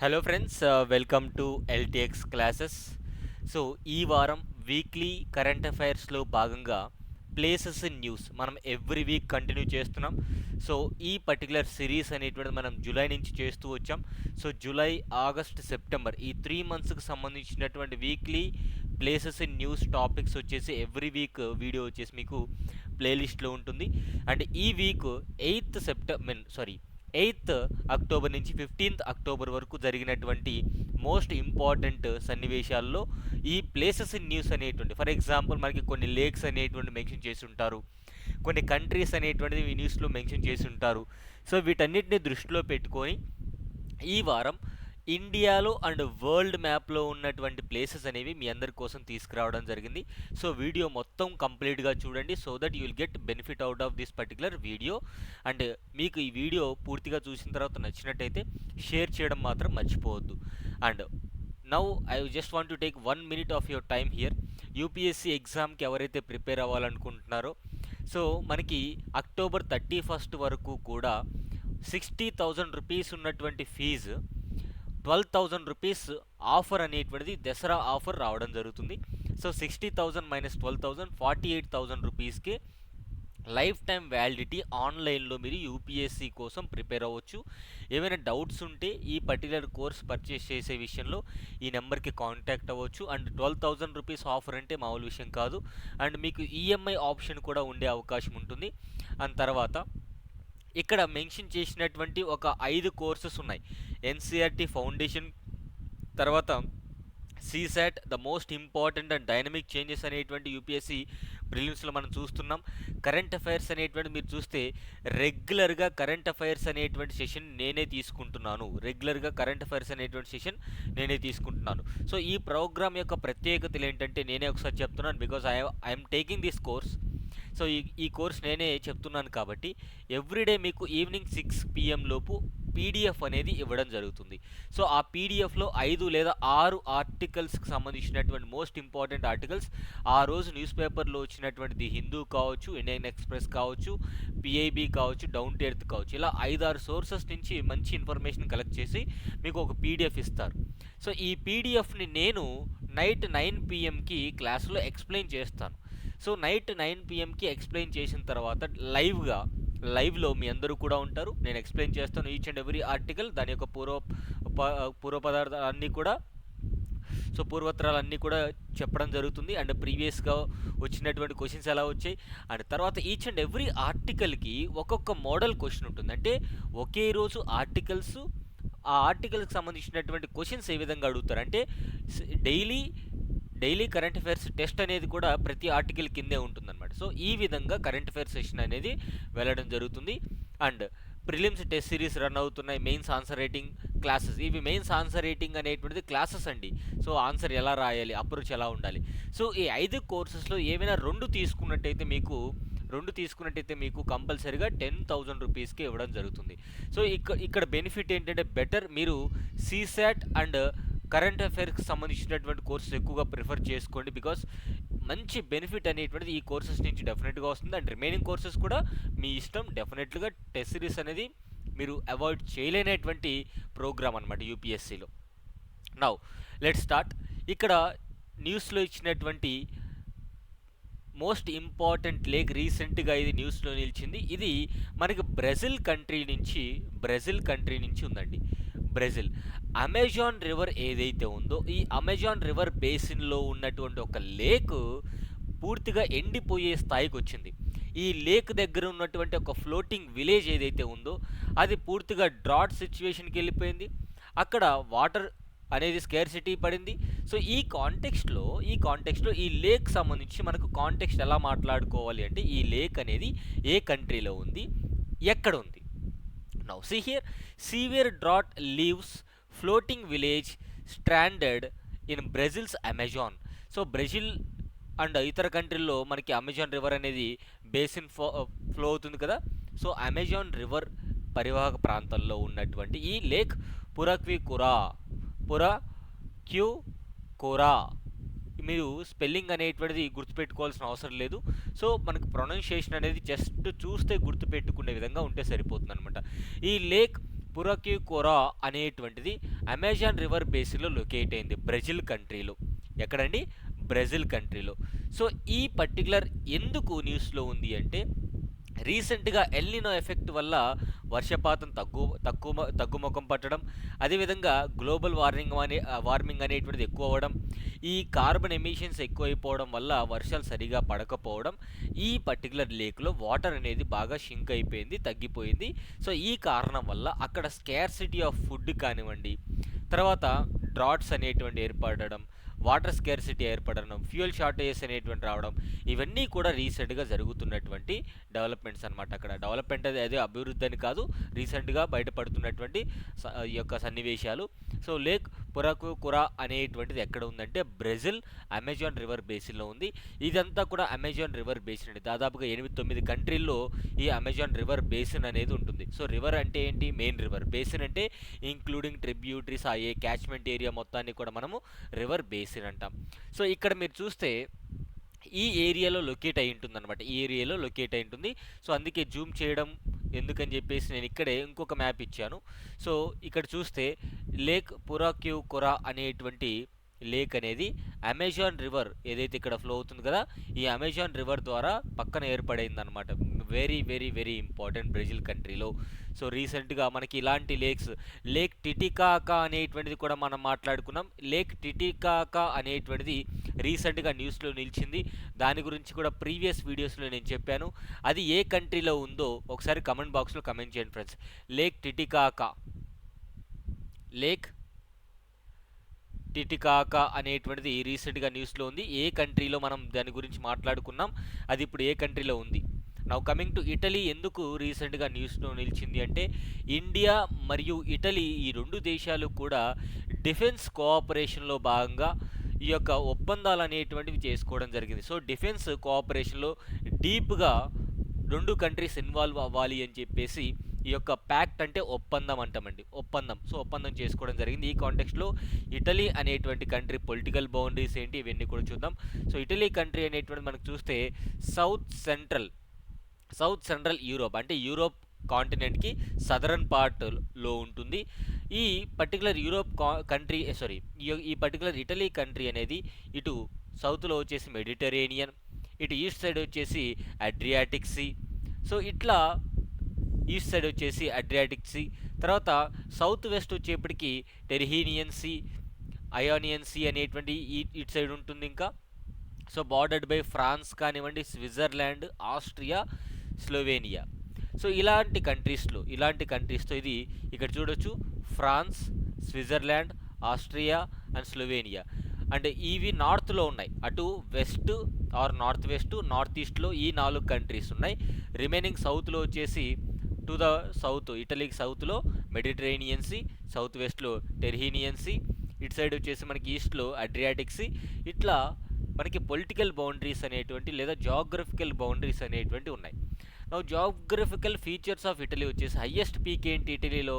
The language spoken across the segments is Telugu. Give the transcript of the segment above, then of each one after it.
Hello friends, welcome to LTX classes. So ఈ వారం వీక్లీ కరెంట్ అఫైర్స్లో భాగంగా ప్లేసెస్ ఇన్ న్యూస్ మనం ఎవ్రీ వీక్ కంటిన్యూ చేస్తున్నాం. సో ఈ పర్టికులర్ సిరీస్ అనేటువంటిది మనం జూలై నుంచి చేస్తూ వచ్చాం. సో జూలై, ఆగస్ట్, సెప్టెంబర్ ఈ 3 మంత్స్కి సంబంధించినటువంటి weekly places in news topics వచ్చేసి ఎవ్రీ వీక్ వీడియో వచ్చేసి మీకు ప్లేలిస్ట్లో ఉంటుంది. అండ్ ఈ వీక్ 8th అక్టోబర్ నుంచి 15th అక్టోబర్ వరకు జరిగినటువంటి మోస్ట్ ఇంపార్టెంట్ సన్నివేశాల్లో ఈ ప్లేసెస్ ఇన్ న్యూస్ అనేటువంటి, ఫర్ ఎగ్జాంపుల్ మనకి కొన్ని లేక్స్ అనేటువంటి మెన్షన్ చేసి ఉంటారు, కొన్ని కంట్రీస్ అనేటువంటిది ఈ న్యూస్లో మెన్షన్ చేసి ఉంటారు. సో వీటన్నిటిని దృష్టిలో పెట్టుకొని ఈ వారం ఇండియాలో అండ్ వరల్డ్ మ్యాప్లో ఉన్నటువంటి ప్లేసెస్ అనేవి మీ అందరి కోసం తీసుకురావడం జరిగింది. సో వీడియో మొత్తం కంప్లీట్గా చూడండి, so that you will get benefit out of this particular video. And మీకు ఈ వీడియో పూర్తిగా చూసిన తర్వాత నచ్చినట్టయితే షేర్ చేయడం మాత్రం మర్చిపోవద్దు. And now I just want to take 1 minute of your time here. UPSC ఎగ్జామ్కి ఎవరైతే ప్రిపేర్ అవ్వాలనుకుంటున్నారో, సో మనకి అక్టోబర్ 31st వరకు కూడా 60,000 రూపీస్ ఉన్నటువంటి ఫీజు 12,000 రూపీస్ ఆఫర్ అనేటువంటిది దసరా ఆఫర్ రావడం జరుగుతుంది. సో 60,000 మైనస్ 12,000 48,000 రూపీస్కి లైఫ్ టైం వ్యాలిడిటీ ఆన్లైన్లో మీరు యూపీఎస్సీ కోసం ప్రిపేర్ అవ్వచ్చు. ఏమైనా డౌట్స్ ఉంటే ఈ పర్టికులర్ కోర్స్ పర్చేస్ చేసే విషయంలో ఈ నెంబర్కి కాంటాక్ట్ అవ్వచ్చు. అండ్ 12,000 రూపీస్ ఆఫర్ అంటే మామూలు విషయం కాదు. అండ్ మీకు ఈఎంఐ ఆప్షన్ కూడా ఉండే అవకాశం ఉంటుంది. అండ్ తర్వాత ఇక్కడ మెన్షన్ చేసినటువంటి ఒక 5 కోర్సెస్ ఉన్నాయి. ఎన్సీఆర్టీ ఫౌండేషన్, తర్వాత CSAT, the most important and dynamic changes అనేటువంటి యూపీఎస్సీ ప్రిలిమ్స్లో మనం చూస్తున్నాం. కరెంట్ అఫైర్స్ అనేటువంటి మీరు చూస్తే రెగ్యులర్గా కరెంట్ అఫైర్స్ అనేటువంటి సెషన్ నేనే తీసుకుంటున్నాను. నేనే తీసుకుంటున్నాను. సో ఈ ప్రోగ్రామ్ యొక్క ప్రత్యేకతలు ఏంటంటే నేనే ఒకసారి చెప్తున్నాను, because I'm taking this course. So ఈ కోర్స్ నేనే చెప్తున్నాను కాబట్టి ఎవ్రీడే మీకు ఈవినింగ్ 6 PM లోపు పీడిఎఫ్ అనేది ఇవ్వడం జరుగుతుంది. సో ఆ పీడిఎఫ్లో 5 లేదా 6 ఆర్టికల్స్కి సంబంధించినటువంటి మోస్ట్ ఇంపార్టెంట్ ఆర్టికల్స్, ఆ రోజు న్యూస్ పేపర్లో వచ్చినటువంటి ది హిందూ కావచ్చు, ఇండియన్ ఎక్స్ప్రెస్ కావచ్చు, పిఐబి కావచ్చు, డౌన్ టు ఎర్త్ కావచ్చు, ఇలా 5-6 సోర్సెస్ నుంచి మంచి ఇన్ఫర్మేషన్ కలెక్ట్ చేసి మీకు ఒక పీడిఎఫ్ ఇస్తారు. సో ఈ పీడిఎఫ్ని నేను నైట్ 9 PMకి క్లాస్లో ఎక్స్ప్లెయిన్ చేస్తాను. సో నైట్ 9 PMకి ఎక్స్ప్లెయిన్ చేసిన తర్వాత లైవ్లో మీ అందరూ కూడా ఉంటారు. నేను ఎక్స్ప్లెయిన్ చేస్తాను ఈచ్ అండ్ ఎవ్రీ ఆర్టికల్, దాని యొక్క పూర్వపదార్థాలన్నీ కూడా, సో పూర్వత్రాలన్నీ కూడా చెప్పడం జరుగుతుంది. అండ్ ప్రీవియస్గా వచ్చినటువంటి క్వశ్చన్స్ ఎలా వచ్చాయి, అండ్ తర్వాత ఈచ్ అండ్ ఎవ్రీ ఆర్టికల్కి ఒక్కొక్క మోడల్ క్వశ్చన్ ఉంటుంది. అంటే ఒకే రోజు ఆ ఆర్టికల్కి సంబంధించినటువంటి క్వశ్చన్స్ ఏ విధంగా అడుగుతారు అంటే డైలీ కరెంట్ అఫైర్స్ టెస్ట్ అనేది కూడా ప్రతి ఆర్టికల్ కిందే ఉంటుందన్నమాట. సో ఈ విధంగా కరెంట్ అఫైర్స్ సెషన్ అనేది వెళ్ళడం జరుగుతుంది. And prelims test series run అవుతున్నాయి. మెయిన్స్ ఆన్సర్ రైటింగ్ క్లాసెస్, ఇవి మెయిన్స్ ఆన్సర్ రైటింగ్ అనేటువంటిది క్లాసెస్ అండి. సో ఆన్సర్ ఎలా రాయాలి, అప్రోచ్ ఎలా ఉండాలి. సో ఈ 5 కోర్సెస్లో ఏమైనా 2 తీసుకున్నట్టయితే మీకు కంపల్సరీగా 10,000 రూపీస్కి ఇవ్వడం జరుగుతుంది. సో ఇక్కడ బెనిఫిట్ ఏంటంటే బెటర్ మీరు సీసాట్ అండ్ కరెంట్ అఫైర్స్కి సంబంధించినటువంటి కోర్సెస్ ఎక్కువగా ప్రిఫర్ చేసుకోండి, బికాస్ మంచి బెనిఫిట్ అనేటువంటిది ఈ కోర్సెస్ నుంచి డెఫినెట్గా వస్తుంది. అండ్ రిమైనింగ్ కోర్సెస్ కూడా మీ ఇష్టం. డెఫినెట్గా టెస్ట్ సిరీస్ అనేది మీరు అవాయిడ్ చేయలేనటువంటి ప్రోగ్రామ్ అనమాట యూపీఎస్సీలో. Now let's start. ఇక్కడ న్యూస్లో ఇచ్చినటువంటి మోస్ట్ ఇంపార్టెంట్ లేక్ రీసెంట్గా ఇది న్యూస్లో నిలిచింది. ఇది మనకి బ్రెజిల్ కంట్రీ నుంచి ఉందండి. బ్రెజిల్ అమెజాన్ రివర్ ఏదైతే ఉందో, ఈ అమెజాన్ రివర్ బేసిన్లో ఉన్నటువంటి ఒక లేక్ పూర్తిగా ఎండిపోయే స్థాయికి వచ్చింది. ఈ లేక్ దగ్గర ఉన్నటువంటి ఒక ఫ్లోటింగ్ విలేజ్ ఏదైతే ఉందో అది పూర్తిగా డ్రాట్ సిచ్యువేషన్కి వెళ్ళిపోయింది. అక్కడ వాటర్ అనేది స్కేర్సిటీ పడింది. సో ఈ కాంటెక్స్ట్లో ఈ లేక్ సంబంధించి మనకు కాంటెక్స్ట్ ఎలా మాట్లాడుకోవాలి అంటే, ఈ లేక్ అనేది ఏ కంట్రీలో ఉంది, ఎక్కడ ఉంది. Now see here, severe drought leaves floating village stranded in Brazil's Amazon. So Brazil and ఇతర కంట్రీల్లో మనకి అమెజాన్ రివర్ అనేది బేసిన్ ఫ్లో అవుతుంది కదా. సో అమెజాన్ రివర్ పరివాహక ప్రాంతంలో ఉన్నటువంటి ఈ లేక్ పురక్యూకోరా, మీరు స్పెల్లింగ్ అనేటువంటిది గుర్తుపెట్టుకోవాల్సిన అవసరం లేదు. సో మనకు ప్రొనౌన్సియేషన్ అనేది జస్ట్ చూస్తే గుర్తుపెట్టుకునే విధంగా ఉంటే సరిపోతుంది అనమాట. ఈ లేక్ పురక్యూకోరా అనేటువంటిది అమెజాన్ రివర్ బేసిన్లో లొకేట్ అయింది బ్రెజిల్ కంట్రీలో. ఎక్కడండి? బ్రెజిల్ కంట్రీలో. సో ఈ పర్టికులర్ ఎందుకు న్యూస్లో ఉంది అంటే రీసెంట్గా ఎల్నినో ఎఫెక్ట్ వల్ల వర్షపాతం తగ్గుముఖం పట్టడం, అదేవిధంగా గ్లోబల్ వార్మింగ్ అనేటువంటిది ఎక్కువ అవ్వడం, ఈ కార్బన్ ఎమిషన్స్ ఎక్కువైపోవడం వల్ల వర్షాలు సరిగా పడకపోవడం, ఈ పర్టికులర్ లేక్లో వాటర్ అనేది బాగా షింక్ అయిపోయింది, తగ్గిపోయింది. సో ఈ కారణం వల్ల అక్కడ స్కేర్సిటీ ఆఫ్ ఫుడ్ కానివ్వండి, తర్వాత డ్రాట్స్ అనేటువంటి ఏర్పడడం, వాటర్ స్కేర్సిటీ ఏర్పడడం, ఫ్యూయల్ షార్టేజెస్ అనేటువంటి రావడం, ఇవన్నీ కూడా రీసెంట్గా జరుగుతున్నటువంటి డెవలప్మెంట్స్ అనమాట. అక్కడ డెవలప్మెంట్ అదే అభివృద్ధి అని కాదు, రీసెంట్గా బయటపడుతున్నటువంటి ఈ యొక్క సన్నివేశాలు. సో లేక్ పురక్యూకోరా అనేటువంటిది ఎక్కడ ఉందంటే బ్రెజిల్ అమెజాన్ రివర్ బేసిన్లో ఉంది. ఇదంతా కూడా అమెజాన్ రివర్ బేసిన్ అండి. దాదాపుగా 8-9 కంట్రీల్లో ఈ అమెజాన్ రివర్ బేసిన్ అనేది ఉంటుంది. సో రివర్ అంటే ఏంటి? Main river. బేసిన్ అంటే ఇంక్లూడింగ్ ట్రిబ్యూటరీస్, ఆ ఏ క్యాచ్మెంట్ ఏరియా మొత్తాన్ని కూడా మనము రివర్ బేసిన్ అంటాం. సో ఇక్కడ మీరు చూస్తే ఈ ఏరియాలో లొకేట్ అయి ఉంటుంది అనమాట. ఈ ఏరియాలో లొకేట్ అయి ఉంటుంది. సో అందుకే జూమ్ చేయడం ఎందుకని చెప్పేసి నేను ఇక్కడే ఇంకొక మ్యాప్ ఇచ్చాను. సో ఇక్కడ చూస్తే లేక్ పురక్యూకోరా అనేటువంటి లేక్ అనేది అమెజాన్ రివర్ ఏదైతే ఇక్కడ ఫ్లో అవుతుంది కదా, ఈ అమెజాన్ రివర్ ద్వారా పక్కన ఏర్పడైంది అనమాట. Very very very important Brazil కంట్రీలో. సో రీసెంట్గా మనకి ఇలాంటి లేక్ టిటికాకా అనేటువంటిది కూడా మనం మాట్లాడుకున్నాం. లేక్ టిటికాకా అనేటువంటిది రీసెంట్గా న్యూస్లో నిలిచింది. దాని గురించి కూడా ప్రీవియస్ వీడియోస్లో నేను చెప్పాను. అది ఏ కంట్రీలో ఉందో ఒకసారి కమెంట్ బాక్స్లో కమెంట్ చేయండి ఫ్రెండ్స్. లేక్ టిటికాకా అనేటువంటిది రీసెంట్గా న్యూస్లో ఉంది. ఏ కంట్రీలో మనం దాని గురించి మాట్లాడుకున్నాం, అది ఇప్పుడు ఏ కంట్రీలో ఉంది. Now coming to Italy. ఎందుకు రీసెంట్గా న్యూస్లో నిలిచింది అంటే ఇండియా మరియు ఇటలీ ఈ రెండు దేశాలు కూడా డిఫెన్స్ కోఆపరేషన్లో భాగంగా ఈ యొక్క ఒప్పందాలు అనేటువంటివి చేసుకోవడం జరిగింది. సో డిఫెన్స్ కోఆపరేషన్లో డీప్గా రెండు కంట్రీస్ ఇన్వాల్వ్ అవ్వాలి అని చెప్పేసి ఈ యొక్క ప్యాక్ట్ అంటే ఒప్పందం అంటామండి, ఒప్పందం. సో ఒప్పందం చేసుకోవడం జరిగింది. ఈ కాంటెక్స్ట్లో ఇటలీ అనేటువంటి కంట్రీ పొలిటికల్ బౌండరీస్ ఏంటి ఇవన్నీ కూడా చూద్దాం. సో ఇటలీ కంట్రీ అనేటువంటి మనకు చూస్తే సౌత్ సెంట్రల్ యూరోప్ అంటే యూరోప్ కాంటినెంట్కి సదరన్ పార్ట్లో ఉంటుంది. ఈ పర్టికులర్ ఈ పర్టికులర్ ఇటలీ కంట్రీ అనేది ఇటు సౌత్లో వచ్చేసి మెడిటరేనియన్, ఇటు ఈస్ట్ సైడ్ వచ్చేసి అడ్రియాటిక్ సీ. సో ఇట్లా ఈస్ట్ సైడ్ వచ్చేసి అడ్రియాటిక్ సీ, తర్వాత సౌత్ వెస్ట్ వచ్చేప్పటికి టెర్హీనియన్ సీ, అయోనియన్ సీ అనేటువంటి ఇటు సైడ్ ఉంటుంది. ఇంకా సో బార్డర్డ్ బై ఫ్రాన్స్ కానివ్వండి, స్విట్జర్లాండ్, ఆస్ట్రియా, స్లోవేనియా. సో ఇలాంటి కంట్రీస్తో ఇది ఇక్కడ చూడొచ్చు, France, Switzerland, Austria and Slovenia. అంటే ఇవి నార్త్లో ఉన్నాయి. అటు west or north west, north ఈస్ట్లో ఈ 4 కంట్రీస్ ఉన్నాయి. రిమైనింగ్ సౌత్లో వచ్చేసి టు ద సౌత్, ఇటలీకి సౌత్లో మెడిటరేనియన్ సీ, సౌత్ వెస్ట్లో టెర్హీనియన్ సీ, ఇటు సైడ్ వచ్చేసి మనకి ఈస్ట్లో అడ్రియాటిక్ సీ. ఇట్లా మనకి పొలిటికల్ బౌండరీస్ అనేటువంటి లేదా జాగ్రఫికల్ బౌండరీస్ అనేటువంటి ఉన్నాయి. జాగ్రఫికల్ ఫీచర్స్ ఆఫ్ ఇటలీ వచ్చేసి హయ్యెస్ట్ పీక్ ఏంటి ఇటలీలో?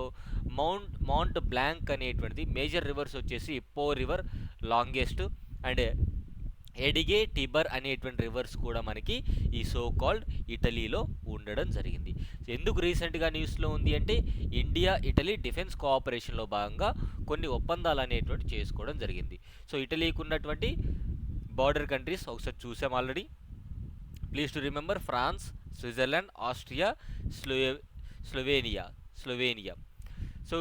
మౌంట్ బ్లాంక్ అనేటువంటిది. మేజర్ రివర్స్ వచ్చేసి పో రివర్ లాంగెస్ట్, అండ్ ఎడిగే, టిబర్ అనేటువంటి రివర్స్ కూడా మనకి ఈ సో కాల్డ్ ఇటలీలో ఉండడం జరిగింది. ఎందుకు రీసెంట్గా న్యూస్లో ఉంది అంటే ఇండియా ఇటలీ డిఫెన్స్ కోఆపరేషన్లో భాగంగా కొన్ని ఒప్పందాలు అనేటువంటి చేసుకోవడం జరిగింది. సో ఇటలీకి ఉన్నటువంటి బార్డర్ కంట్రీస్ ఒకసారి చూసాం already. Please to remember France, Switzerland, Austria, Slovenia. So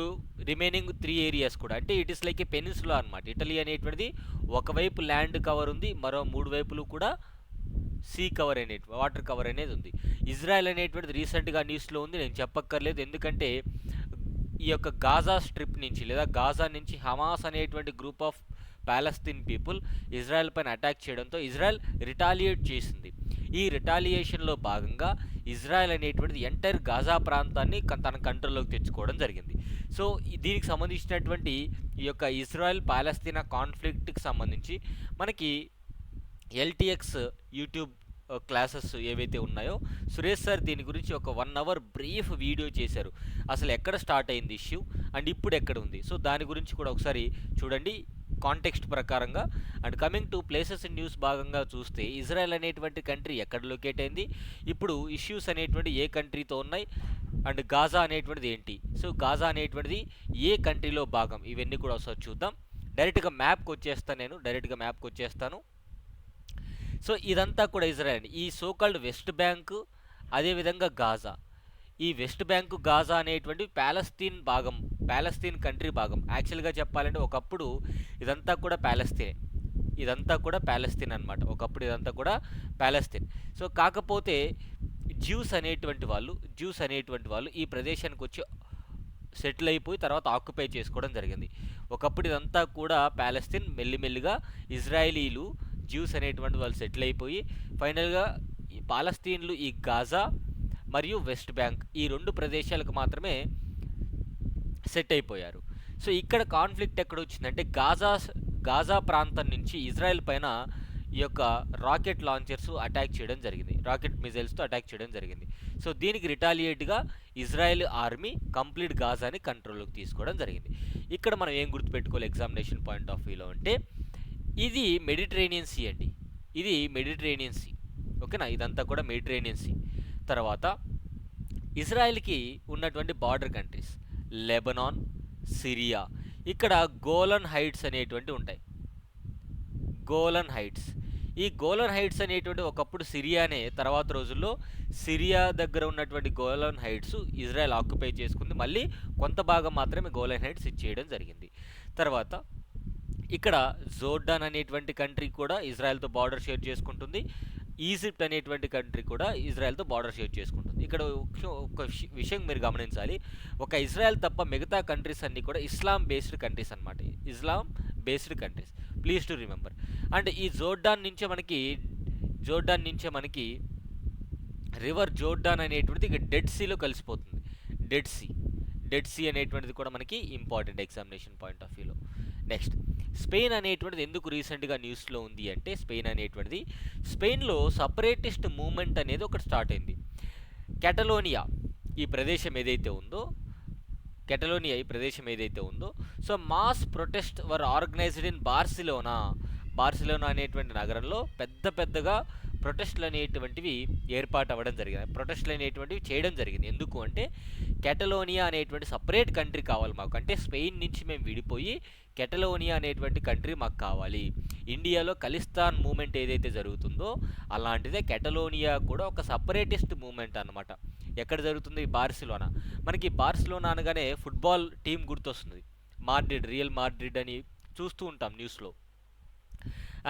remaining 3 areas కూడా అంటే it is like a peninsula అనమాట. ఇటలీ అనేటువంటిది ఒకవైపు ల్యాండ్ కవర్ ఉంది, మరో 3 వైపులు కూడా సీ కవర్ వాటర్ కవర్ అనేది ఉంది. ఇజ్రాయెల్ అనేటువంటిది రీసెంట్గా న్యూస్లో ఉంది, నేను చెప్పక్కర్లేదు. ఎందుకంటే ఈ యొక్క గాజా స్ట్రిప్ నుంచి లేదా గాజా నుంచి హమాస్ అనేటువంటి group of Palestine people Israel పైన అటాక్ చేయడంతో ఇజ్రాయెల్ రిటాలియేట్ చేసింది. ఈ రిటాలియేషన్లో భాగంగా ఇజ్రాయెల్ అనేటువంటిది ఎంటైర్ గాజా ప్రాంతాన్ని తన కంట్రోల్లోకి తెచ్చుకోవడం జరిగింది. సో దీనికి సంబంధించినటువంటి ఈ యొక్క ఇజ్రాయెల్ పాలస్తీనా కాన్ఫ్లిక్ట్కి సంబంధించి మనకి ఎల్టీఎక్స్ యూట్యూబ్ క్లాసెస్ ఏవైతే ఉన్నాయో సురేష్ సార్ దీని గురించి ఒక 1 అవర్ బ్రీఫ్ వీడియో చేశారు. అసలు ఎక్కడ స్టార్ట్ అయింది ఇష్యూ అండ్ ఇప్పుడు ఎక్కడ ఉంది. సో దాని గురించి కూడా ఒకసారి చూడండి. కాంటెక్స్ట్ ప్రకారంగా. And coming to places in news భాగంగా చూస్తే ఇజ్రాయెల్ అనేటువంటి కంట్రీ ఎక్కడ లొకేట్ అయింది, ఇప్పుడు ఇష్యూస్ అనేటువంటి ఏ కంట్రీతో ఉన్నాయి, అండ్ గాజా అనేటువంటిది ఏంటి, సో గాజా అనేటువంటిది ఏ కంట్రీలో భాగం, ఇవన్నీ కూడా ఒకసారి చూద్దాం. డైరెక్ట్గా మ్యాప్కి వచ్చేస్తాను. సో ఇదంతా కూడా ఇజ్రాయెల్, ఈ సోకాల్డ్ వెస్ట్ బ్యాంక్, అదేవిధంగా గాజా. ఈ వెస్ట్ బ్యాంకు గాజా అనేటువంటి ప్యాలెస్తీన్ కంట్రీ భాగం. యాక్చువల్గా చెప్పాలంటే ఒకప్పుడు ఇదంతా కూడా ప్యాలెస్తీన్ అనమాట. ఒకప్పుడు ఇదంతా కూడా ప్యాలెస్తీన్. సో కాకపోతే జ్యూస్ అనేటువంటి వాళ్ళు ఈ ప్రదేశానికి వచ్చి సెటిల్ అయిపోయి తర్వాత ఆక్యుపై చేసుకోవడం జరిగింది. ఒకప్పుడు ఇదంతా కూడా ప్యాలెస్తీన్, మెల్లిమెల్లిగా ఇజ్రాయేలీలు జ్యూస్ అనేటువంటి వాళ్ళు సెటిల్ అయిపోయి ఫైనల్గా ఈ పాలస్తీన్లు ఈ గాజా మరియు వెస్ట్ బ్యాంక్ ఈ 2 ప్రదేశాలకు మాత్రమే సెట్ అయిపోయారు. సో ఇక్కడ కాన్ఫ్లిక్ట్ ఎక్కడ వచ్చిందంటే గాజా ప్రాంతం నుంచి ఇజ్రాయెల్ పైన ఈ యొక్క రాకెట్ లాంచర్స్ అటాక్ చేయడం జరిగింది, రాకెట్ మిజైల్స్తో అటాక్ చేయడం జరిగింది. సో దీనికి రిటాలియేట్గా ఇజ్రాయెల్ ఆర్మీ కంప్లీట్ గాజాని కంట్రోల్లోకి తీసుకోవడం జరిగింది. ఇక్కడ మనం ఏం గుర్తుపెట్టుకోవాలి ఎగ్జామినేషన్ పాయింట్ ఆఫ్ వ్యూలో అంటే, ఇది మెడిటరేనియన్ సీ అండి, ఇది మెడిటరేనియన్ సీ. ఓకేనా, ఇదంతా కూడా మెడిటరేనియన్ సీ. తర్వాత ఇజ్రాయెల్కి ఉన్నటువంటి బార్డర్ కంట్రీస్ లెబనాన్, సిరియా. ఇక్కడ గోలన్ హైట్స్ అనేటువంటి ఉంటాయి. ఈ గోలన్ హైట్స్ అనేటువంటి ఒకప్పుడు సిరియానే, తర్వాత రోజుల్లో సిరియా దగ్గర ఉన్నటువంటి గోలన్ హైట్స్ ఇజ్రాయెల్ ఆక్యుపై చేసుకుంది. మళ్ళీ కొంత భాగం మాత్రమే గోలన్ హైట్స్ ఇచ్చేయడం జరిగింది. తర్వాత ఇక్కడ జోర్డాన్ అనేటువంటి కంట్రీ కూడా ఇజ్రాయెల్తో బార్డర్ షేర్ చేసుకుంటుంది. ఈజిప్ట్ అనేటువంటి కంట్రీ కూడా ఇజ్రాయెల్తో బార్డర్ షేర్ చేసుకుంటుంది. ఇక్కడ ఒక విషయం మీరు గమనించాలి, ఒక ఇజ్రాయెల్ తప్ప మిగతా కంట్రీస్ అన్నీ కూడా ఇస్లాం బేస్డ్ కంట్రీస్ అనమాట. Please to remember. అండ్ ఈ జోర్డాన్ నుంచే మనకి రివర్ జోర్డాన్ అనేటువంటిది ఇక డెడ్ సీలో కలిసిపోతుంది. డెడ్ సీ అనేటువంటిది కూడా మనకి ఇంపార్టెంట్ ఎగ్జామినేషన్ పాయింట్ ఆఫ్ వ్యూలో. నెక్స్ట్, స్పెయిన్ అనేటువంటిది ఎందుకు రీసెంట్గా న్యూస్లో ఉంది అంటే, స్పెయిన్లో సపరేటిస్ట్ మూవ్మెంట్ అనేది ఒకటి స్టార్ట్ అయింది. కెటలోనియా ఈ ప్రదేశం ఏదైతే ఉందో so mass protest were organised in Barcelona అనేటువంటి నగరంలో పెద్దగా ప్రొటెస్ట్లు అనేటువంటివి చేయడం జరిగింది. ఎందుకు అంటే, కెటలోనియా అనేటువంటి సపరేట్ కంట్రీ కావాలి మాకు, అంటే స్పెయిన్ నుంచి మేము విడిపోయి కెటలోనియా అనేటువంటి కంట్రీ మాకు కావాలి. ఇండియాలో ఖలిస్తాన్ మూమెంట్ ఏదైతే జరుగుతుందో అలాంటిదే కెటలోనియా కూడా ఒక సపరేటిస్ట్ మూమెంట్ అన్నమాట. ఎక్కడ జరుగుతుంది? బార్సిలోనా. మనకి బార్సిలోనా అనగానే ఫుట్బాల్ టీం గుర్తొస్తుంది, రియల్ మాడ్రిడ్ అని చూస్తూ ఉంటాం న్యూస్లో.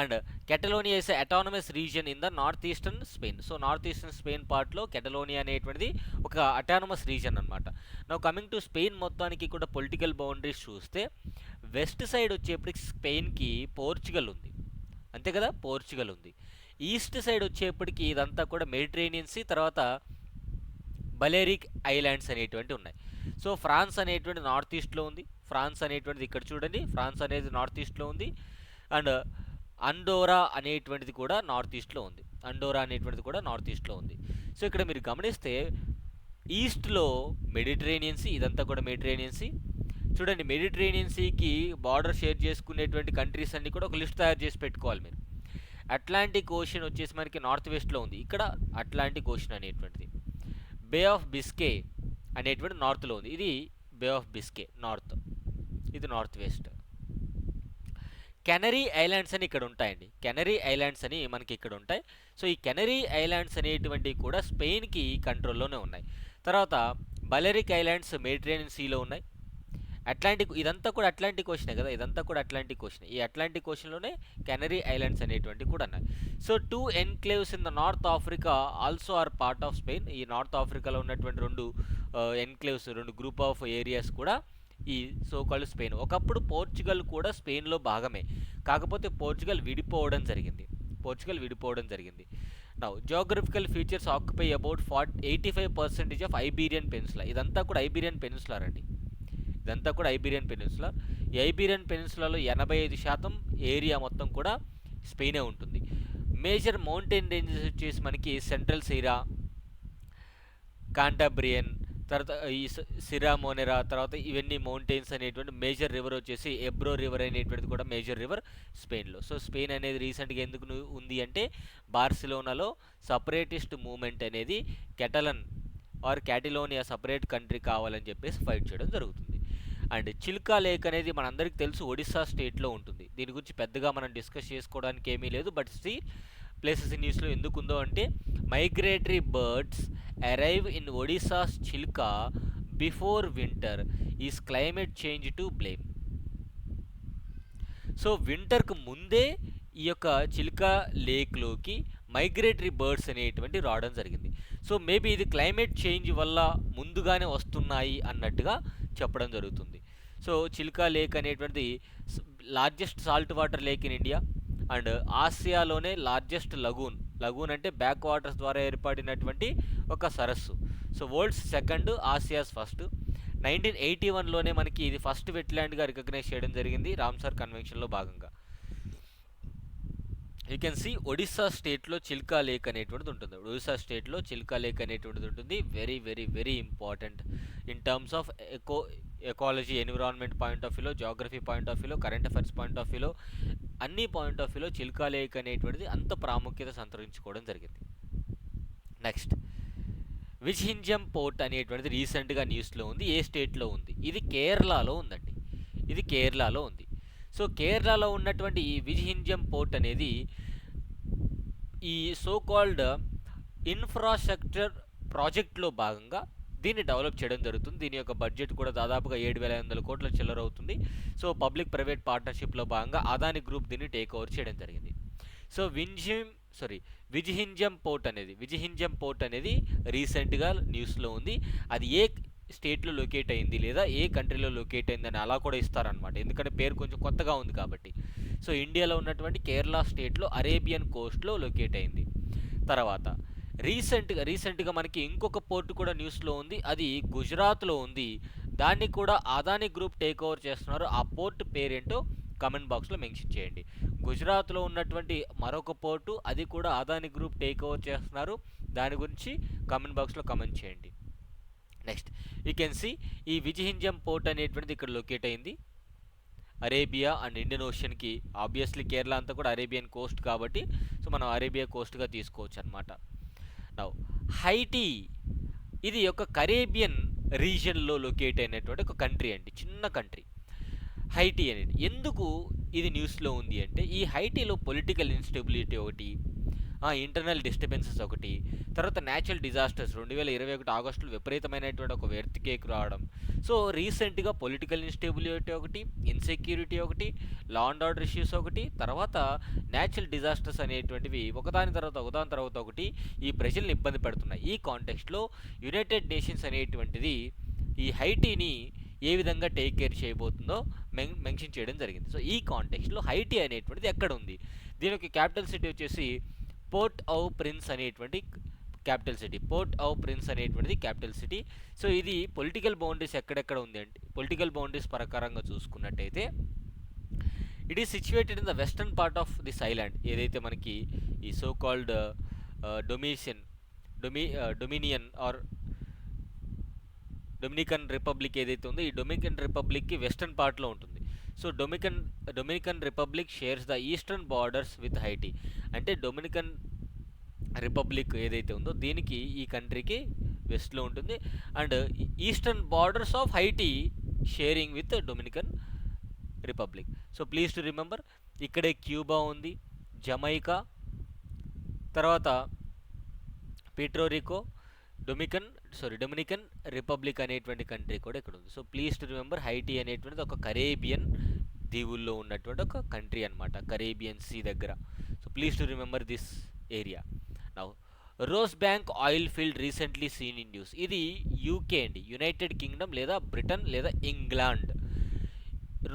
And Catalonia is autonomous region in the north eastern Spain. So north eastern Spain పార్ట్లో కెటలోనియా అనేటువంటిది ఒక అటానమస్ రీజియన్ అనమాట. నౌ కమింగ్ టు స్పెయిన్ మొత్తానికి కూడా పొలిటికల్ బౌండరీస్ చూస్తే, వెస్ట్ సైడ్ వచ్చేప్పటికి స్పెయిన్కి పోర్చుగల్ ఉంది, అంతే కదా, పోర్చుగల్ ఉంది. ఈస్ట్ సైడ్ వచ్చేప్పటికి ఇదంతా కూడా మెడిటరేనియన్ సీ, తర్వాత బలేరిక్ ఐలాండ్స్ అనేటువంటి ఉన్నాయి. సో ఫ్రాన్స్ అనేటువంటి నార్త్ ఈస్ట్లో ఉంది. ఫ్రాన్స్ అనేటువంటిది ఇక్కడ చూడండి, ఫ్రాన్స్ అనేది నార్త్ ఈస్ట్లో ఉంది. అండ్ అండోరా అనేటువంటిది కూడా నార్త్ ఈస్ట్లో ఉంది. సో ఇక్కడ మీరు గమనిస్తే ఈస్ట్లో మెడిటరేనియన్ సీ, ఇదంతా కూడా మెడిటరేనియన్ సీ. చూడండి, మెడిటరేనియన్ సీకి బార్డర్ షేర్ చేసుకునేటువంటి కంట్రీస్ అన్ని కూడా ఒక లిస్ట్ తయారు చేసి పెట్టుకోవాలి మీరు. అట్లాంటిక్ ఓషన్ వచ్చేసి మనకి నార్త్ వెస్ట్లో ఉంది, ఇక్కడ అట్లాంటిక్ ఓషన్ అనేటువంటిది. బే ఆఫ్ బిస్కే అనేటువంటి నార్త్లో ఉంది, ఇది బే ఆఫ్ బిస్కే నార్త్, ఇది నార్త్ వెస్ట్. కెనరీ ఐలాండ్స్ అని ఇక్కడ ఉంటాయండి, కెనరీ ఐలాండ్స్ అని మనకి ఇక్కడ ఉంటాయి. సో ఈ కెనరీ ఐలాండ్స్ అనేటువంటివి కూడా స్పెయిన్కి కంట్రోల్లోనే ఉన్నాయి. తర్వాత బలెరిక్ ఐలాండ్స్ మెడిటరేనియన్ సీలో ఉన్నాయి. ఇదంతా కూడా అట్లాంటిక్ ఓషనే కదా, ఈ అట్లాంటిక్ ఓషన్లోనే కెనరీ ఐలాండ్స్ అనేటువంటివి కూడా ఉన్నాయి. So 2 enclaves in the north Africa also are part of Spain. ఈ నార్త్ ఆఫ్రికాలో ఉన్నటువంటి 2 ఎన్క్లేవ్స్, 2 గ్రూప్ ఆఫ్ ఏరియాస్ కూడా ఈ సోకాల్డ్ స్పెయిన్. ఒకప్పుడు పోర్చుగల్ కూడా స్పెయిన్లో భాగమే, కాకపోతే పోర్చుగల్ విడిపోవడం జరిగింది. Now geographical features occupy about 85% of Iberian peninsula. ఇదంతా కూడా ఐబీరియన్ పెనిన్సులా అండి, ఈ ఐబీరియన్ పెనిన్సులాలో 85% ఏరియా మొత్తం కూడా స్పెయినే ఉంటుంది. మేజర్ మౌంటైన్ రేంజెస్ వచ్చేసి మనకి సెంట్రల్ సైరా, కాంటాబ్రియన్, తర్వాత ఈ సిరా మోనెరా, తర్వాత ఇవన్నీ మౌంటైన్స్ అనేటువంటి మేజర్ రివర్ వచ్చేసి ఎబ్రో రివర్ అనేటువంటిది కూడా మేజర్ రివర్ స్పెయిన్లో. సో స్పెయిన్ అనేది రీసెంట్గా ఎందుకు ఉంది అంటే బార్సిలోనాలో సపరేటిస్ట్ మూమెంట్ అనేది కెటలన్ ఆర్ క్యాటిలోనియా సపరేట్ కంట్రీ కావాలని చెప్పేసి ఫైట్ చేయడం జరుగుతుంది. అండ్ చిల్కా లేక్ అనేది మనందరికీ తెలుసు ఒడిస్సా స్టేట్లో ఉంటుంది. దీని గురించి పెద్దగా మనం డిస్కస్ చేసుకోవడానికి ఏమీ లేదు. బట్ ప్లేసెస్ ఇన్ న్యూస్లో ఎందుకు ఉందో అంటే migratory birds arrive in Odisha's Chilka before winter is climate change to blame. So వింటర్కు ముందే ఈ యొక్క చిల్కా లేక్లోకి మైగ్రేటరీ బర్డ్స్ అనేటువంటి రావడం జరిగింది. సో మేబీ ఇది క్లైమేట్ చేంజ్ వల్ల ముందుగానే వస్తున్నాయి అన్నట్టుగా చెప్పడం జరుగుతుంది. సో చిల్కా లేక్ అనేటువంటిది largest salt water lake in India and ఆసియాలోనే లార్జెస్ట్ లగూన్ అంటే బ్యాక్ వాటర్స్ ద్వారా ఏర్పడినటువంటి ఒక సరస్సు. So world's second, Asia's first. 1981లోనే మనకి ఇది ఫస్ట్ వెట్లాండ్గా రికగ్నైజ్ చేయడం జరిగింది రామ్సార్ కన్వెన్షన్లో భాగంగా. యూ కెన్ సీ ఒడిస్సా స్టేట్లో చిల్కా లేక్ అనేటువంటిది ఉంటుంది. ఒడిస్సా స్టేట్లో చిల్కా లేక్ అనేటువంటిది ఉంటుంది. Very very very important in terms of ecology, environment point of వ్యూలో, జాగ్రఫీ పాయింట్ ఆఫ్ వ్యూలో, కరెంట్ అఫైర్స్ పాయింట్ ఆఫ్ వ్యూలో, అన్ని పాయింట్ ఆఫ్ వ్యూలో చిల్కా లేక్ అనేటువంటిది అంత ప్రాముఖ్యత సంతరించుకోవడం జరిగింది. నెక్స్ట్ విజ్హింజం పోర్ట్ అనేటువంటిది రీసెంట్గా న్యూస్లో ఉంది. ఏ స్టేట్లో ఉంది? ఇది కేరళలో ఉందండి. ఇది కేరళలో ఉంది. సో కేరళలో ఉన్నటువంటి ఈ విజ్హింజం పోర్ట్ అనేది ఈ సో కాల్డ్ ఇన్ఫ్రాస్ట్రక్చర్ ప్రాజెక్ట్లో భాగంగా దీన్ని డెవలప్ చేయడం జరుగుతుంది. దీని యొక్క బడ్జెట్ కూడా దాదాపుగా 7,500 కోట్ల చిల్లర అవుతుంది. సో పబ్లిక్ ప్రైవేట్ పార్ట్నర్షిప్లో భాగంగా అదాని గ్రూప్ దీన్ని టేక్ ఓవర్ చేయడం జరిగింది. సో విజ్హింజం పోర్ట్ అనేది రీసెంట్గా న్యూస్లో ఉంది. అది ఏ స్టేట్లో లొకేట్ అయింది లేదా ఏ కంట్రీలో లొకేట్ అయింది అని అలా కూడా ఇస్తారనమాట. ఎందుకంటే పేరు కొంచెం కొత్తగా ఉంది కాబట్టి. సో ఇండియాలో ఉన్నటువంటి కేరళ స్టేట్లో అరేబియన్ కోస్ట్లో లొకేట్ అయింది. తర్వాత రీసెంట్గా మనకి ఇంకొక పోర్ట్ కూడా న్యూస్లో ఉంది. అది గుజరాత్లో ఉంది. దాన్ని కూడా అదాని గ్రూప్ టేక్ ఓవర్ చేస్తున్నారు. ఆ పోర్ట్ పేరేంటో కామెంట్ బాక్స్లో మెన్షన్ చేయండి. గుజరాత్లో ఉన్నటువంటి మరొక పోర్టు, అది కూడా అదాని గ్రూప్ టేక్ ఓవర్ చేస్తున్నారు. దాని గురించి కామెంట్ బాక్స్లో కామెంట్ చేయండి. నెక్స్ట్ యూ కెన్ సీ ఈ విజ్హింజం పోర్ట్ అనేటువంటిది ఇక్కడ లొకేట్ అయింది అరేబియా అండ్ ఇండియన్ ఓషన్కి. ఆబ్వియస్లీ కేరళ అంతా కూడా అరేబియన్ కోస్ట్ కాబట్టి సో మనం అరేబియా కోస్ట్గా తీసుకోవచ్చు అనమాట. నౌ హైటీ, ఇది ఒక కరేబియన్ రీజియన్లో లొకేట్ అయినటువంటి ఒక కంట్రీ అండి, చిన్న కంట్రీ హైటీ అనేది. ఎందుకు ఇది న్యూస్లో ఉంది అంటే ఈ హైటీలో పొలిటికల్ ఇన్స్టెబిలిటీ ఒకటి, ఇంటర్నల్ డిస్టర్బెన్సెస్ ఒకటి, తర్వాత న్యాచురల్ డిజాస్టర్స్ 2021 ఆగస్టులో విపరీతమైనటువంటి ఒక ఎర్త్క్వేక్ రావడం. సో రీసెంట్గా పొలిటికల్ ఇన్స్టెబిలిటీ ఒకటి, ఇన్సెక్యూరిటీ ఒకటి, లా అండ్ ఆర్డర్ ఇష్యూస్ ఒకటి, తర్వాత న్యాచురల్ డిజాస్టర్స్ అనేటువంటివి ఒకదాని తర్వాత ఒకటి ఈ ప్రజల్ని ఇబ్బంది పెడుతున్నాయి. ఈ కాంటెక్స్ట్లో యునైటెడ్ నేషన్స్ అనేటువంటిది ఈ హైటీని ఏ విధంగా టేక్ కేర్ చేయబోతుందో మెన్షన్ చేయడం జరిగింది. సో ఈ కాంటెక్స్ట్లో హైటీ అనేటువంటిది ఎక్కడ ఉంది? దీని యొక్క క్యాపిటల్ సిటీ వచ్చేసి పోర్ట్ ఔ ప్రిన్స్ అనేటువంటి క్యాపిటల్ సిటీ. సో ఇది పొలిటికల్ బౌండరీస్ ఎక్కడెక్కడ ఉంది అంటే పొలిటికల్ బౌండరీస్ ప్రకారంగా చూసుకున్నట్టయితే it is situated in the western part of this island. ఏదైతే మనకి ఈ so called Dominion or Dominican Republic ఏదైతే ఉందో ఈ డొమినికన్ రిపబ్లిక్కి వెస్టర్న్ పార్ట్లో ఉంటుంది. So Dominican Republic shares the eastern borders with Haiti. అంటే డొమినికన్ రిపబ్లిక్ ఏదైతే ఉందో దీనికి ఈ కంట్రీకి వెస్ట్లో ఉంటుంది and eastern borders of high tea sharing with Dominican republic. So please to remember ఇక్కడే క్యూబా ఉంది, జమైకా, తర్వాత పీట్రోరికో, డొమినికన్ రిపబ్లిక్ అనేటువంటి కంట్రీ కూడా ఇక్కడ ఉంది. So please to remember high tea అనేటువంటిది ఒక కరేబియన్ దీవుల్లో ఉన్నటువంటి ఒక కంట్రీ అనమాట, కరేబియన్ సీ దగ్గర. So please to remember this area. Now rose bank oil field recently scene in news. ఇది యూకే అండి, యునైటెడ్ కింగ్డమ్ లేదా బ్రిటన్ లేదా England.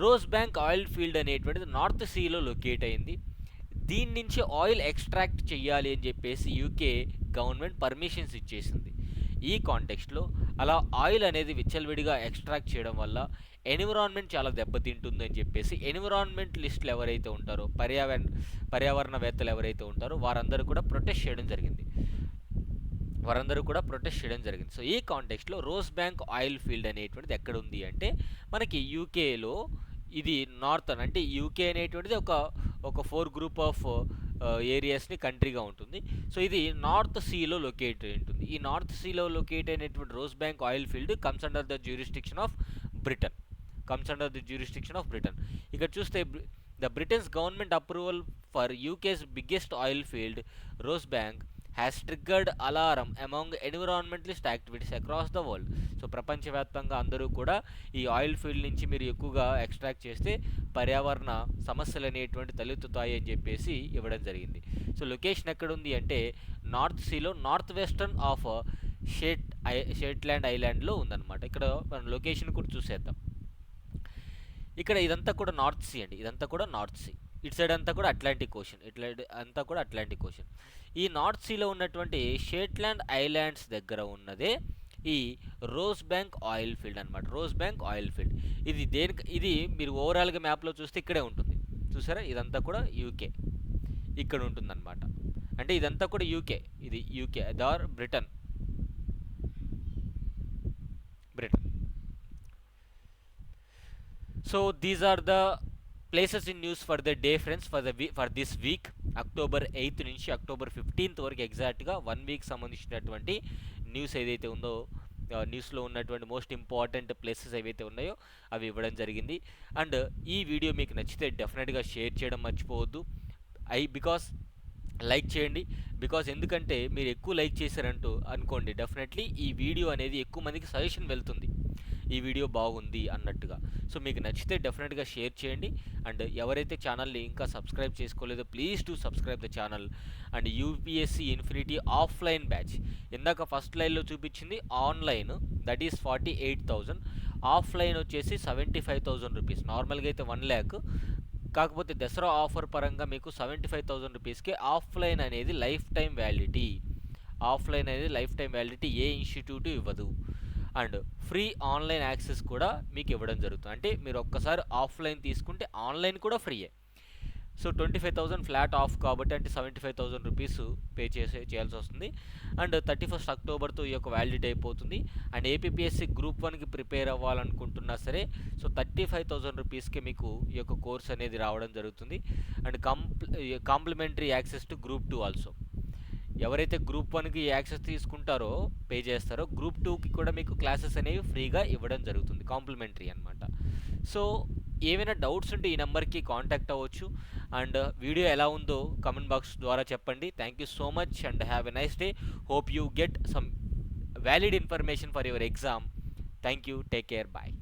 Rose bank oil field అనేటువంటిది నార్త్ సీలో లొకేట్ అయింది. దీని నుంచి ఆయిల్ ఎక్స్ట్రాక్ట్ చేయాలి అని చెప్పేసి యూకే గవర్నమెంట్ పర్మిషన్స్ ఇచ్చేసింది. ఈ కాంటెక్స్ట్లో అలా ఆయిల్ అనేది విచ్చలవిడిగా ఎక్స్ట్రాక్ట్ చేయడం వల్ల ఎన్విరాన్మెంట్ చాలా దెబ్బతింటుంది అని చెప్పేసి ఎన్విరాన్మెంటలిస్టులు ఎవరైతే ఉంటారో, పర్యావరణవేత్తలు ఎవరైతే ఉంటారో వారందరూ కూడా ప్రొటెస్ట్ చేయడం జరిగింది. వారందరూ కూడా ప్రొటెస్ట్ చేయడం జరిగింది. సో ఈ కాంటెక్స్ట్లో రోజ్ బ్యాంక్ ఆయిల్ ఫీల్డ్ అనేటువంటిది ఎక్కడ ఉంది అంటే మనకి యూకేలో ఇది నార్థన్ అంటే యూకే అనేటువంటిది ఒక ఫోర్ గ్రూప్ ఆఫ్ ఏరియాస్ని కంట్రీగా ఉంటుంది. సో ఇది నార్త్ సీలో లొకేట్ అయి ఉంటుంది. ఈ నార్త్ సీలో లొకేట్ అయినటువంటి rose bank oil field comes under the jurisdiction of Britain. ఇక్కడ చూస్తే the Britons government approval for UK's biggest oil field rose bank has triggered alarm among environmentalist activities across the world. So ప్రపంచవ్యాప్తంగా అందరూ కూడా ఈ ఆయిల్ ఫీల్డ్ నుంచి మీరు ఎక్కువగా ఎక్స్ట్రాక్ట్ చేస్తే పర్యావరణ సమస్యలు అనేటువంటి తలెత్తుతాయి అని చెప్పేసి ఇవ్వడం జరిగింది. సో లొకేషన్ ఎక్కడుంది అంటే నార్త్ సీలో నార్త్ వెస్టర్న్ ఆఫ్ షేట్లాండ్ ఐలాండ్లో ఉందన్నమాట. ఇక్కడ మనం లొకేషన్ కూడా చూసేద్దాం. ఇక్కడ ఇదంతా కూడా నార్త్ సీ అండి, ఇదంతా కూడా నార్త్ సీ. ఇటు సైడ్ అంతా కూడా అట్లాంటిక్ ఓషన్. ఈ నార్త్ సీలో ఉన్నటువంటి షేట్లాండ్ ఐలాండ్స్ దగ్గర ఉన్నదే ఈ రోజ్ బ్యాంక్ ఆయిల్ ఫీల్డ్ అనమాట. ఇది మీరు ఓవరాల్గా మ్యాప్లో చూస్తే ఇక్కడే ఉంటుంది. చూసారా, ఇదంతా కూడా యూకే ఇక్కడ ఉంటుందన్నమాట. అంటే ఇదంతా కూడా యూకే, ఇది UK or Britain. So these are the places in news for the day friends, for this week October 8 నుంచి అక్టోబర్ 15 వరకు ఎగ్జాక్ట్గా 1 వీక్ సంబంధించినటువంటి న్యూస్ ఏదైతే ఉందో, న్యూస్లో ఉన్నటువంటి మోస్ట్ ఇంపార్టెంట్ ప్లేసెస్ ఏవైతే ఉన్నాయో అవి ఇవ్వడం జరిగింది. అండ్ ఈ వీడియో మీకు నచ్చితే డెఫినెట్గా షేర్ చేయడం మర్చిపోవద్దు. లైక్ చేయండి. ఎందుకంటే మీరు ఎక్కువ లైక్ చేశారంటూ అనుకోండి, డెఫినెట్లీ ఈ వీడియో అనేది ఎక్కువ మందికి సజెషన్ వెళ్తుంది, ఈ వీడియో బాగుంది అన్నట్టుగా. సో మీకు నచ్చితే డెఫినెట్గా షేర్ చేయండి. అండ్ ఎవరైతే ఛానల్ని ఇంకా సబ్స్క్రైబ్ చేసుకోలేదో please to subscribe the channel. And UPSC infinity offline batch, ఇందాక ఫస్ట్ లైన్లో చూపించింది ఆన్లైన్, దట్ ఈస్ 48,000, ఆఫ్లైన్ వచ్చేసి 75,000 రూపీస్. నార్మల్గా అయితే 1 lakh, కాకపోతే దసరా ఆఫర్ పరంగా మీకు 75,000 రూపీస్కి ఆఫ్లైన్ అనేది లైఫ్ టైం వ్యాలిడిటీ. ఏ ఇన్స్టిట్యూట్ ఇవ్వదు. అండ్ ఫ్రీ ఆన్లైన్ యాక్సెస్ కూడా మీకు ఇవ్వడం జరుగుతుంది. అంటే మీరు ఒక్కసారి ఆఫ్లైన్ తీసుకుంటే ఆన్లైన్ కూడా ఫ్రీయే. సో 25,000 ఫ్లాట్ ఆఫ్ కాబట్టి, అంటే 75,000 రూపీస్ పే చేయాల్సి వస్తుంది. అండ్ 31 అక్టోబర్తో ఈ యొక్క వ్యాలిడిటీ అయిపోతుంది. అండ్ ఏపీఎస్సీ గ్రూప్ 1కి ప్రిపేర్ అవ్వాలనుకుంటున్నా సరే, సో 35,000 రూపీస్కి మీకు ఈ యొక్క కోర్స్ అనేది రావడం జరుగుతుంది. And complimentary access to group 2 also. ఎవరైతే గ్రూప్ 1కి యాక్సెస్ తీసుకుంటారో, పే చేస్తారో, గ్రూప్ 2కి కూడా మీకు క్లాసెస్ అనేవి ఫ్రీగా ఇవ్వడం జరుగుతుంది, కాంప్లిమెంటరీ అనమాట. సో ఏమైనా డౌట్స్ ఉంటే ఈ నెంబర్కి కాంటాక్ట్ అవ్వచ్చు. అండ్ వీడియో ఎలా ఉందో కమెంట్ బాక్స్ ద్వారా చెప్పండి. Thank you so much and have a nice day. Hope you get some valid information for your exam. Thank you, take care, bye.